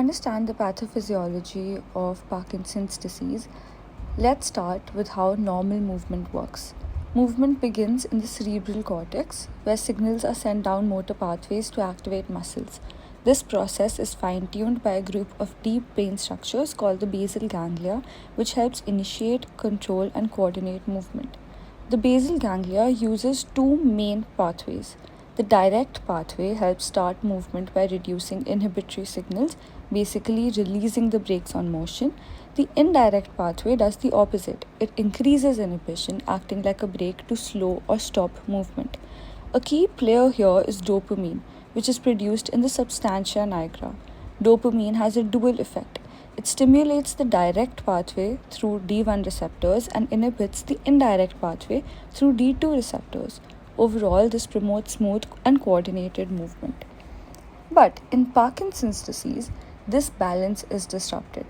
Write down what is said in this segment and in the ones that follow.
understand the pathophysiology of Parkinson's disease, let's start with how normal movement works. Movement begins in the cerebral cortex, where signals are sent down motor pathways to activate muscles. This process is fine-tuned by a group of deep brain structures called the basal ganglia, which helps initiate, control, and coordinate movement. The basal ganglia uses two main pathways. The direct pathway helps start movement by reducing inhibitory signals, basically releasing the brakes on motion. The indirect pathway does the opposite. It increases inhibition, acting like a brake to slow or stop movement. A key player here is dopamine, which is produced in the substantia nigra. Dopamine has a dual effect. It stimulates the direct pathway through D1 receptors and inhibits the indirect pathway through D2 receptors. Overall, this promotes smooth and coordinated movement. But in Parkinson's disease, this balance is disrupted.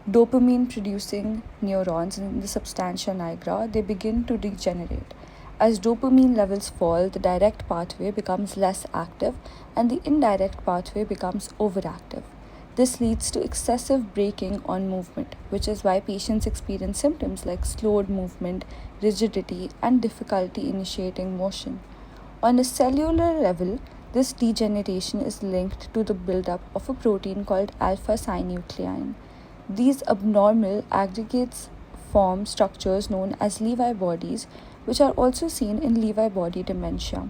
Dopamine producing neurons in the substantia nigra, they begin to degenerate. As dopamine levels fall, the direct pathway becomes less active and the indirect pathway becomes overactive. This leads to excessive braking on movement, which is why patients experience symptoms like slowed movement, rigidity, and difficulty initiating motion. On a cellular level, this degeneration is linked to the buildup of a protein called alpha-synuclein. These abnormal aggregates form structures known as Lewy bodies, which are also seen in Lewy body dementia.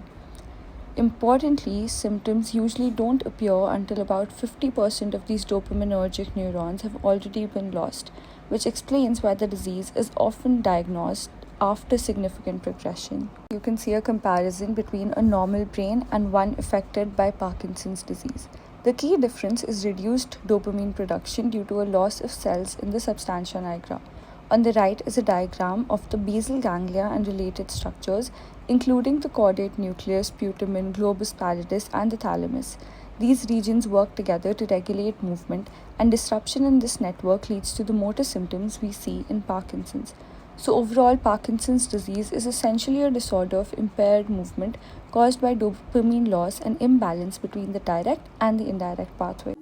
Importantly, symptoms usually don't appear until about 50% of these dopaminergic neurons have already been lost, which explains why the disease is often diagnosed after significant progression. You can see a comparison between a normal brain and one affected by Parkinson's disease. The key difference is reduced dopamine production due to a loss of cells in the substantia nigra. On the right is a diagram of the basal ganglia and related structures, including the caudate nucleus, putamen, globus pallidus, and the thalamus. These regions work together to regulate movement, and disruption in this network leads to the motor symptoms we see in Parkinson's. So overall, Parkinson's disease is essentially a disorder of impaired movement caused by dopamine loss and imbalance between the direct and the indirect pathway.